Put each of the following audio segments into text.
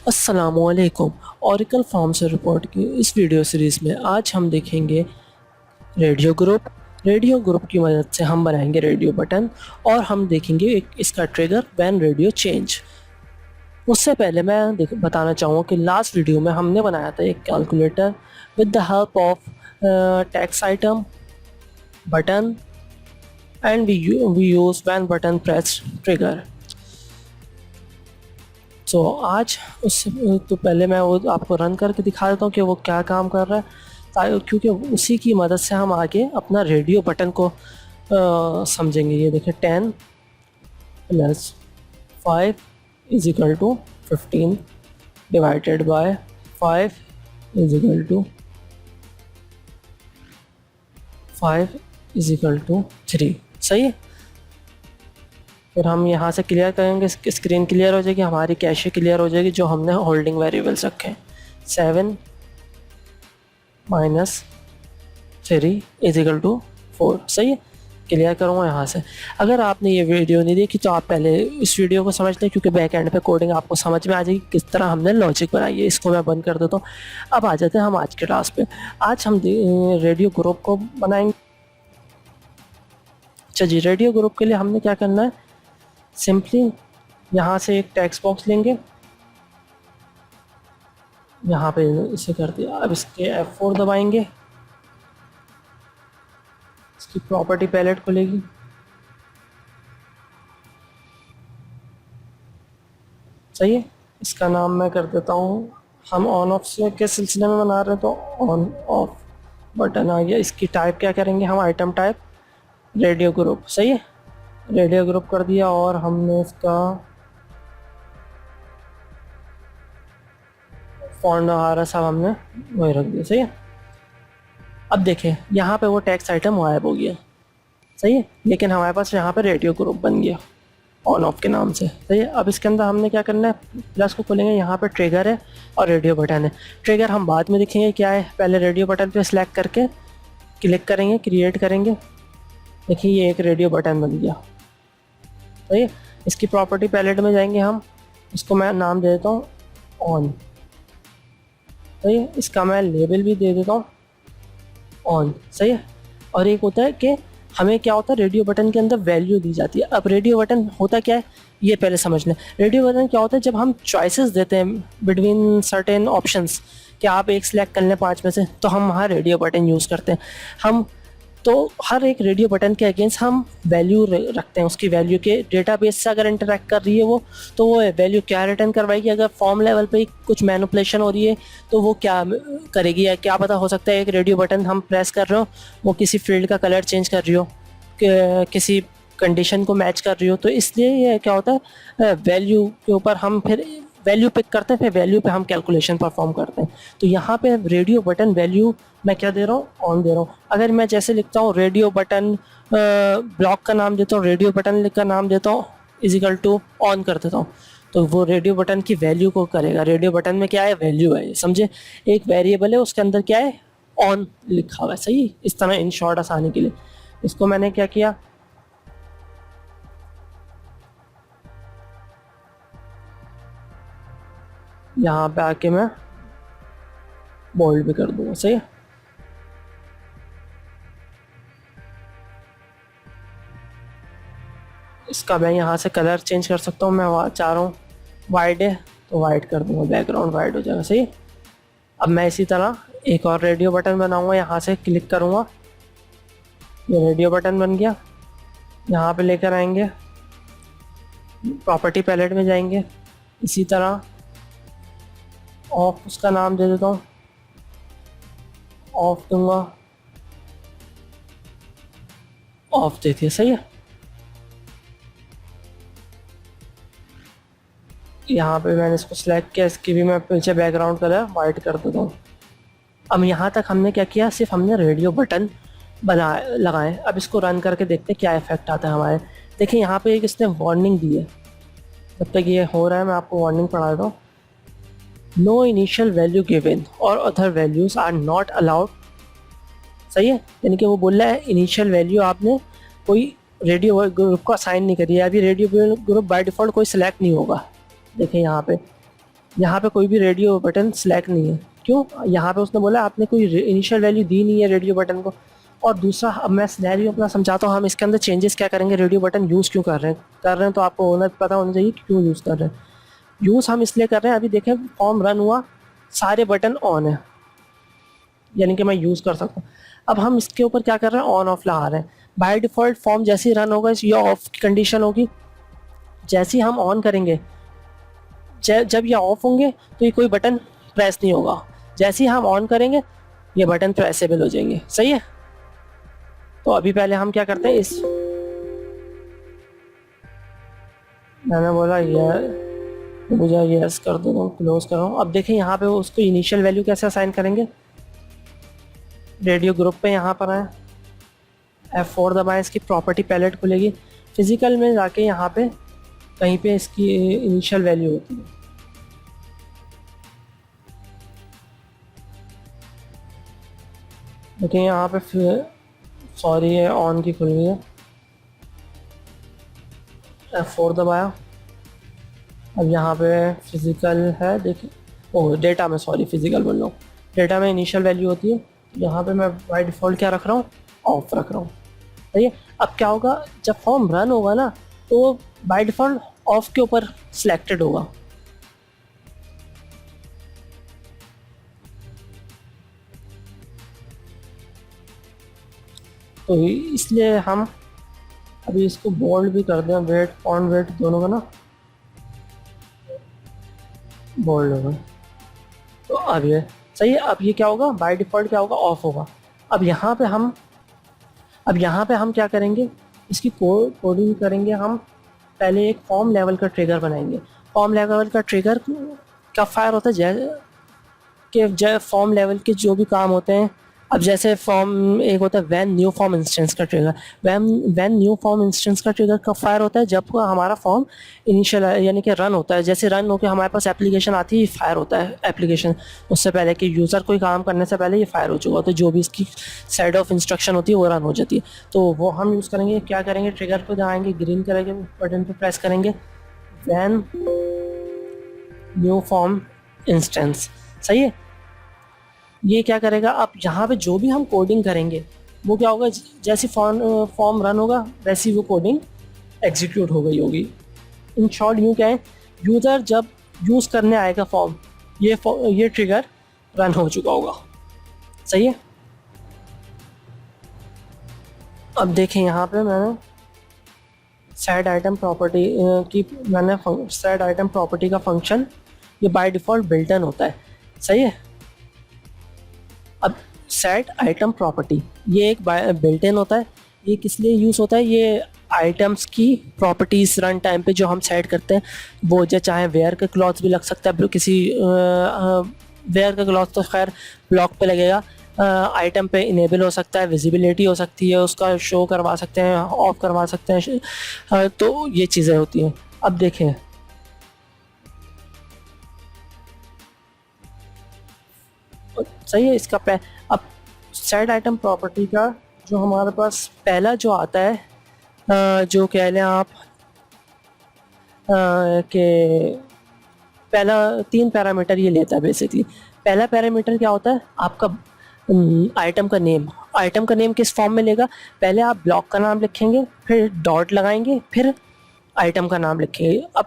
अस्सलामुअलैकुम। Oracle form से report की इस वीडियो सीरीज़ में आज हम देखेंगे रेडियो ग्रुप। रेडियो ग्रुप की मदद से हम बनाएंगे रेडियो बटन और हम देखेंगे एक इसका ट्रिगर व्हेन रेडियो चेंज। उससे पहले मैं बताना चाहूँगा कि लास्ट वीडियो में हमने बनाया था एक calculator with the help of text item button and we use when button press trigger. आज उससे तो पहले मैं वो आपको रन करके दिखा देता हूँ कि वो क्या काम कर रहा है, क्योंकि उसी की मदद से हम आगे अपना रेडियो बटन को समझेंगे। ये देखिए 10 plus 5 is equal to 15 divided by 5 is equal to 5 is equal to 3। सही है। फिर हम यहाँ से क्लियर करेंगे, स्क्रीन क्लियर हो जाएगी, हमारी कैशे क्लियर हो जाएगी जो हमने होल्डिंग वेरिएबल्स रखे हैं। 7 माइनस 3 इज इक्वल टू 4। सही है। क्लियर करूँगा यहाँ से। अगर आपने ये वीडियो नहीं देखी तो आप पहले इस वीडियो को समझ लें, क्योंकि बैक एंड पे कोडिंग आपको समझ में आ जाएगी किस तरह हमने लॉजिक बनाई है। इसको मैं बंद कर देता हूँ। अब आ जाते हैं हम आज के टास्क पे। आज हम रेडियो ग्रुप को बनाएंगे। अच्छा जी, रेडियो ग्रुप के लिए हमने क्या करना है, सिंपली यहाँ से एक टेक्स्ट बॉक्स लेंगे, यहाँ पे इसे कर दिया। अब इसके F4 दबाएंगे, इसकी प्रॉपर्टी पैलेट खुलेगी। सही है। इसका नाम मैं कर देता हूँ, हम ऑन ऑफ से के सिलसिले में बना रहे हैं तो ऑन ऑफ बटन आ गया। इसकी टाइप क्या करेंगे हम, आइटम टाइप रेडियो ग्रुप। सही है। रेडियो ग्रुप कर दिया और हमने इसका फॉन्ट वगैरह सब हमने वही रख दिया। सही है। अब देखें यहाँ पे वो टेक्स्ट आइटम गायब हो गया। सही है। लेकिन हमारे पास यहाँ पे रेडियो ग्रुप बन गया ऑन ऑफ के नाम से। सही है। अब इसके अंदर हमने क्या करना है, प्लस को खोलेंगे, यहाँ पे ट्रिगर है और रेडियो बटन है। ट्रिगर हम बाद में देखेंगे क्या है, पहले रेडियो बटन पे सिलेक्ट करके क्लिक करेंगे, क्रिएट करेंगे। देखिए ये एक रेडियो बटन बन गया। सही है। इसकी प्रॉपर्टी पैलेट में जाएंगे हम, इसको मैं नाम दे देता हूँ ऑन। सही है। इसका मैं लेबल भी दे देता हूँ ऑन। सही है। और एक होता है कि हमें क्या होता है, रेडियो बटन के अंदर वैल्यू दी जाती है। अब रेडियो बटन होता क्या है ये पहले समझ लें। रेडियो बटन क्या होता है, जब हम चॉइसेस देते हैं बिटवीन सर्टेन ऑप्शंस कि आप एक सिलेक्ट कर लें 5 में से, तो हम वहाँ रेडियो बटन यूज़ करते हैं। हम तो हर एक रेडियो बटन के अगेंस्ट हम वैल्यू रखते हैं, उसकी वैल्यू के डेटाबेस से अगर इंटरेक्ट कर रही है वो, तो वो वैल्यू क्या रिटर्न करवाएगी। अगर फॉर्म लेवल पे कुछ मैनिपुलेशन हो रही है तो वो क्या करेगी, या क्या पता हो सकता है एक रेडियो बटन हम प्रेस कर रहे हो, वो किसी फील्ड का कलर चेंज कर रही हो, किसी कंडीशन को मैच कर रही हो। तो इसलिए ये क्या होता है, वैल्यू के ऊपर हम फिर वैल्यू पिक करते हैं, फिर वैल्यू पे हम कैलकुलेशन परफॉर्म करते हैं। तो यहाँ पे रेडियो बटन वैल्यू मैं क्या दे रहा हूँ, ऑन दे रहा हूँ। अगर मैं जैसे लिखता हूँ रेडियो बटन ब्लॉक का नाम देता हूँ, रेडियो बटन लिख कर नाम देता हूँ इजिकल टू ऑन कर देता हूँ, तो वो रेडियो बटन की वैल्यू को करेगा। रेडियो बटन में क्या है, वैल्यू है, समझे। एक वेरिएबल है, उसके अंदर क्या है, ऑन लिखा हुआ है। सही। इस तरह इन शॉर्ट आसानी के लिए इसको मैंने क्या किया, यहाँ पे आके मैं बोल्ड भी कर दूंगा। सही है। इसका मैं यहाँ से कलर चेंज कर सकता हूँ। मैं चाह रहा हूँ वाइट है तो वाइट कर दूंगा, बैकग्राउंड वाइट हो जाएगा। सही। अब मैं इसी तरह एक और रेडियो बटन बनाऊंगा, यहाँ से क्लिक करूँगा, ये रेडियो बटन बन गया। यहाँ पे लेकर आएंगे, प्रॉपर्टी पैलेट में जाएंगे, इसी तरह ऑफ उसका नाम दे देता हूँ, ऑफ दूंगा, ऑफ दे दिया। सही है। यहाँ पे मैंने इसको सिलेक्ट किया, इसकी भी मैं पीछे बैकग्राउंड कलर वाइट कर देता हूँ। अब यहाँ तक हमने क्या किया, सिर्फ हमने रेडियो बटन लगाए। अब इसको रन करके देखते हैं क्या इफेक्ट आता है हमारे। देखिए यहाँ पे एक इसने वार्निंग दी है। जब तक ये हो रहा है मैं आपको वार्निंग पढ़ा दूँ। नो इनिशियल वैल्यू गिवन और other values are not allowed. सही है। यानी कि वो बोल रहा है इनिशियल वैल्यू आपने कोई रेडियो ग्रुप को असाइन नहीं करी है। अभी रेडियो ग्रुप बाय डिफ़ॉल्ट कोई सिलेक्ट नहीं होगा। देखिए यहाँ पे यहाँ पे कोई भी रेडियो बटन सिलेक्ट नहीं है। क्यों? यहाँ पे उसने बोला आपने कोई इनिशियल वैल्यू दी नहीं है रेडियो बटन को। और दूसरा, अब मैं सिनेरियो अपना समझाता हूँ, हम इसके अंदर चेंजेस क्या करेंगे, रेडियो बटन यूज़ क्यों कर रहे हैं तो आपको होना पता होना चाहिए कि क्यों यूज़ कर रहे हैं। यूज़ हम इसलिए कर रहे हैं, अभी देखें फॉर्म रन हुआ, सारे बटन ऑन है, यानी कि मैं यूज़ कर सकता हूँ। अब हम इसके ऊपर क्या कर रहे हैं, ऑन ऑफ लगा रहे हैं। बाय डिफ़ॉल्ट फॉर्म जैसे ही रन होगा ये ऑफ की कंडीशन होगी, जैसे ही हम ऑन करेंगे, जब ये ऑफ होंगे तो ये कोई बटन प्रेस नहीं होगा, जैसे ही हम ऑन करेंगे ये बटन प्रेसेबल हो जाएंगे। सही है? तो अभी पहले हम क्या करते हैं, इस मैंने बोला ये मुझे यस कर दो, क्लोज कर रहा हूँ। अब देखें यहाँ पे उसको इनिशियल वैल्यू कैसे असाइन करेंगे, रेडियो ग्रुप पे यहाँ पर आए, F4 दबाएं, इसकी प्रॉपर्टी पैलेट खुलेगी, फिजिकल में जाके यहाँ पे कहीं पे इसकी इनिशियल वैल्यू होती है। देखिए यहाँ पे सॉरी ये ऑन की खुल गई है, F4 दबाया। अब यहाँ पे फिजिकल है, देखिए ओह डेटा में, सॉरी फिजिकल बोल रहा हूँ, डेटा में इनिशियल वैल्यू होती है। यहाँ पे मैं बाय डिफ़ॉल्ट क्या रख रहा हूँ, ऑफ रख रहा हूँ। सही है? अब क्या होगा, जब फॉर्म रन होगा ना तो बाय डिफ़ॉल्ट ऑफ के ऊपर सिलेक्टेड होगा। तो इसलिए हम अभी इसको बोल्ड भी कर दें, वेट फॉन्ट वेट दोनों का ना बोल्ड होगा। तो अब ये सही है। अब ये क्या होगा, बाय डिफ़ॉल्ट क्या होगा, ऑफ होगा। अब यहाँ पे हम क्या करेंगे, इसकी कोडिंग करेंगे हम। पहले एक फॉर्म लेवल का ट्रिगर बनाएंगे। फॉर्म लेवल का ट्रिगर कब फायर होता है, जब फॉर्म लेवल के जो भी काम होते हैं। अब जैसे फॉर्म एक होता है वैन न्यू फॉर्म इंस्टेंस का trigger, when new form instance का ट्रिगर कब फायर होता है, जब हमारा फॉर्म इनिशियल यानी कि रन होता है। जैसे रन होकर हमारे पास एप्लीकेशन आती है, फायर होता है एप्लीकेशन, उससे पहले कि यूज़र कोई काम करने से पहले ये फायर हो चुका होता है, जो भी इसकी साइड ऑफ इंस्ट्रक्शन होती है वो रन हो जाती है। तो वो हम यूज़ करेंगे, क्या करेंगे, ट्रिगर पर जाएंगे, ग्रीन करेंगे, बटन पर प्रेस करेंगे, वैन न्यू फॉर्म इंस्टेंस। सही है? ये क्या करेगा, अब यहाँ पे जो भी हम कोडिंग करेंगे वो क्या होगा, जैसे फॉर्म रन होगा वैसी वो कोडिंग एग्जीक्यूट हो गई होगी। इन शॉर्ट यूँ क्या है, यूज़र जब यूज़ करने आएगा फॉर्म, ये ट्रिगर रन हो चुका होगा। सही है? अब देखें यहाँ पे मैंने सेट आइटम प्रॉपर्टी का फंक्शन ये बाय डिफ़ॉल्ट बिल्ट इन होता है। सही है? अब सेट आइटम प्रॉपर्टी ये एक बिल्ट इन होता है। ये किस लिए यूज़ होता है, ये आइटम्स की प्रॉपर्टीज़ रन टाइम पे जो हम सेट करते हैं, वो जो चाहे वेयर के क्लॉथ भी लग सकता है, किसी वेयर का क्लॉथ तो खैर ब्लॉक पे लगेगा, आइटम पे इनेबल हो सकता है, विजिबिलिटी हो सकती है, उसका शो करवा सकते हैं, ऑफ करवा सकते हैं। तो ये चीज़ें होती हैं। अब देखें सही है, इसका अब सेट आइटम प्रॉपर्टी का जो हमारे पास पहला जो आता है, जो कह लें आप कि पहला 3 पैरामीटर ये लेता है बेसिकली। पहला पैरामीटर क्या होता है, आपका आइटम का नेम। आइटम का नेम किस फॉर्म में लेगा, पहले आप ब्लॉक का नाम लिखेंगे, फिर डॉट लगाएंगे, फिर आइटम का नाम लिखेंगे। अब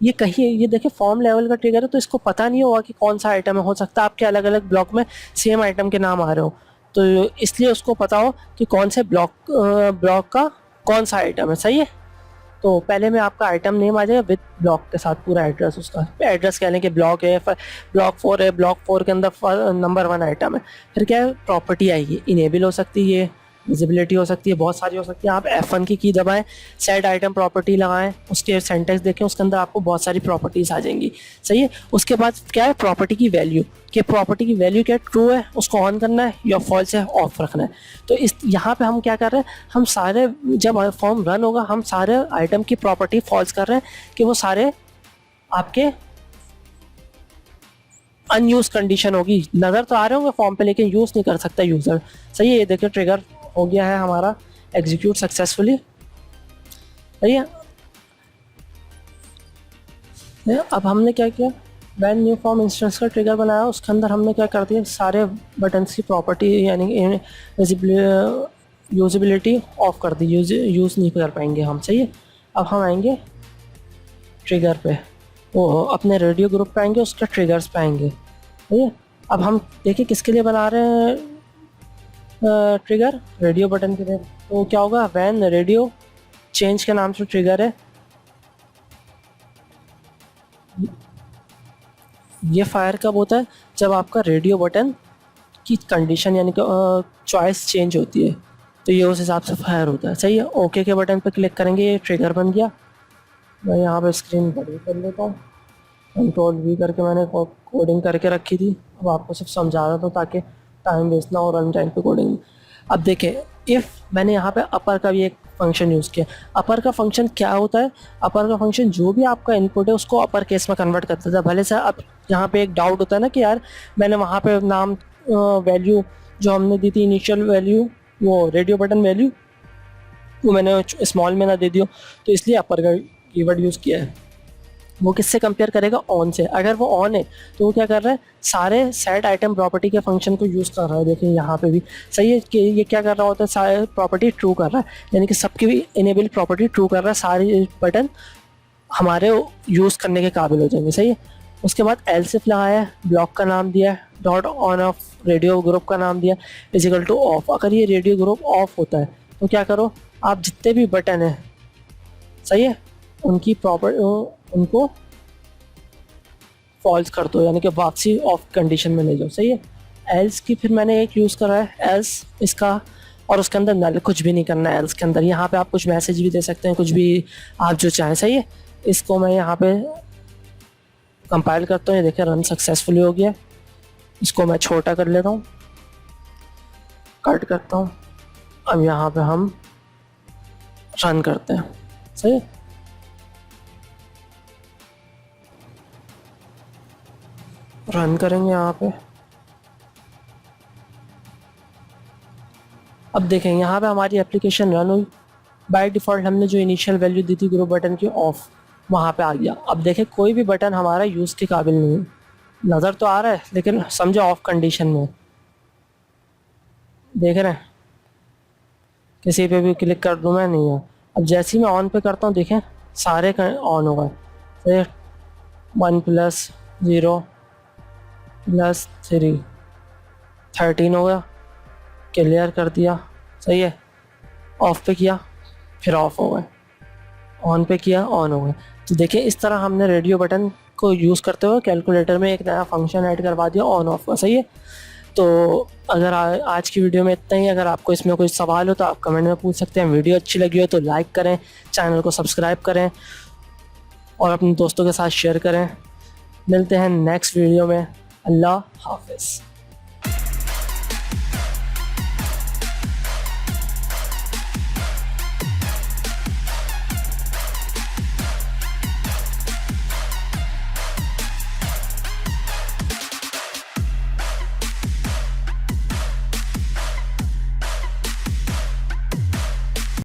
ये कहीं ये देखिए फॉर्म लेवल का ट्रिगर है, तो इसको पता नहीं होगा कि कौन सा आइटम है। हो सकता है आपके अलग अलग ब्लॉक में सेम आइटम के नाम आ रहे हो, तो इसलिए उसको पता हो कि कौन से ब्लॉक का कौन सा आइटम है। सही है? तो पहले में आपका आइटम नेम आ जाएगा विद ब्लॉक के साथ, पूरा एड्रेस, उसका एड्रेस कह लें कि ब्लॉक है, ब्लॉक 4 है, ब्लॉक 4 के अंदर नंबर 1 आइटम है। फिर क्या है, प्रॉपर्टी आएगी, इनेबल हो सकती है, विजिबिलिटी हो सकती है, बहुत सारी हो सकती है। आप F1 की दबाएं, सेट आइटम प्रॉपर्टी लगाएं, उसके सेंटेक्स देखें, उसके अंदर आपको बहुत सारी प्रॉपर्टीज़ आ जाएंगी। सही है? उसके बाद क्या है, प्रॉपर्टी की वैल्यू, कि प्रॉपर्टी की वैल्यू क्या है, ट्रू है उसको ऑन करना है या फॉल्स है ऑफ रखना है। तो इस यहाँ पे हम क्या कर रहे हैं, हम सारे जब फॉर्म रन होगा हम सारे आइटम की प्रॉपर्टी फॉल्स कर रहे हैं कि वो सारे आपके अनयूज कंडीशन होगी। नज़र तो आ रहे होंगे फॉर्म पे लेकिन यूज़ नहीं कर सकता यूज़र। सही है? ये देखिए ट्रिगर हो गया है हमारा एग्जीक्यूट सक्सेसफुली। सही है? अब हमने क्या किया, वैन न्यू फॉर्म इंस्टेंस का ट्रिगर बनाया, उसके अंदर हमने क्या कर दिया, सारे बटन्स की प्रॉपर्टी यानी यूजिबिलिटी ऑफ कर दी, यूज़ नहीं कर पाएंगे हम। सही है। अब हम आएंगे ट्रिगर पे, वो अपने रेडियो ग्रुप पे आएंगे, उसके ट्रिगर्स पे आएंगे। ठीक है। अब हम देखिए किसके लिए बना रहे हैं ट्रिगर, रेडियो बटन के लिए। तो क्या होगा, वैन रेडियो चेंज के नाम से ट्रिगर है। ये फायर कब होता है, जब आपका रेडियो बटन की कंडीशन यानी कि चॉइस चेंज होती है, तो ये उस हिसाब से फायर होता है। सही है। ओके के बटन पर क्लिक करेंगे, ये ट्रिगर बन गया। मैं यहाँ पे स्क्रीन बड़ी कर लेता हूँ, कंट्रोल वी करके मैंने कोडिंग करके रखी थी, अब आपको सिर्फ समझा रहा था ताकि टाइम वेस्ट ना हो रन टाइम पे कोडिंग। अब देखें, इफ़ मैंने यहाँ पे अपर का भी एक फंक्शन यूज़ किया। अपर का फंक्शन क्या होता है, अपर का फंक्शन जो भी आपका इनपुट है उसको अपर केस में कन्वर्ट कर देता है। भले से अब यहाँ पे एक डाउट होता है ना कि यार मैंने वहाँ पे नाम वैल्यू जो हमने दी थी इनिशियल वैल्यू, वो रेडियो बटन वैल्यू, वो मैंने स्मॉल में ना दे दियो, तो इसलिए अपर का कीवर्ड यूज़ किया है। वो किससे कंपेयर करेगा, ऑन से। अगर वो ऑन है तो वो क्या कर रहा है, सारे सेट आइटम प्रॉपर्टी के फंक्शन को यूज़ कर रहा है। देखिए यहाँ पे भी सही है कि ये क्या कर रहा होता है, सारे प्रॉपर्टी ट्रू कर रहा है, यानी कि सबकी भी इनेबल प्रॉपर्टी ट्रू कर रहा है, सारे बटन हमारे यूज़ करने के काबिल हो जाएंगे। सही है। उसके बाद एल्सिफ लगाया, ब्लॉक का नाम दिया, dot on off radio group का नाम दिया, इजिकल टू ऑफ। अगर ये रेडियो ग्रुप ऑफ होता है तो क्या करो, आप जितने भी बटन हैं, सही है, उनकी उनको फॉल्स कर दो, यानी कि वापसी ऑफ कंडीशन में ले जाओ। सही है। एल्स की फिर मैंने एक यूज़ करा है, एल्स इसका, और उसके अंदर नल कुछ भी नहीं करना है एल्स के अंदर। यहाँ पे आप कुछ मैसेज भी दे सकते हैं, कुछ भी आप जो चाहें। सही है। इसको मैं यहाँ पे कंपाइल करता हूँ, ये देखिए रन सक्सेसफुली हो गया। इसको मैं छोटा कर लेता हूँ, कट करता हूँ। अब यहाँ पे हम रन करते हैं। सही है। रन करेंगे यहाँ पे। अब देखें यहाँ पे हमारी एप्लीकेशन रन हुई। बाय डिफ़ॉल्ट हमने जो इनिशियल वैल्यू दी थी ग्रुप बटन की, ऑफ, वहाँ पे आ गया। अब देखें कोई भी बटन हमारा यूज़ के काबिल नहीं है, नज़र तो आ रहा है लेकिन समझो ऑफ कंडीशन में। देख रहे हैं, किसी पे भी क्लिक कर दूँ मैं, नहीं है। अब जैसे ही मैं ऑन पे करता हूँ, देखें सारे ऑन हो गए। 1 + 0 + 3 13 हो गया, क्लियर कर दिया। सही है। ऑफ पे किया, फिर ऑफ हो गए, ऑन पे किया, ऑन हो गए। तो देखिए इस तरह हमने रेडियो बटन को यूज़ करते हुए कैलकुलेटर में एक नया फंक्शन ऐड करवा दिया, ऑन ऑफ का। सही है। तो अगर आज की वीडियो में इतना ही। अगर आपको इसमें कोई सवाल हो तो आप कमेंट में पूछ सकते हैं। वीडियो अच्छी लगी हो तो लाइक करें, चैनल को सब्सक्राइब करें और अपने दोस्तों के साथ शेयर करें। मिलते हैं नेक्स्ट वीडियो में। अल्लाह हाफिज़।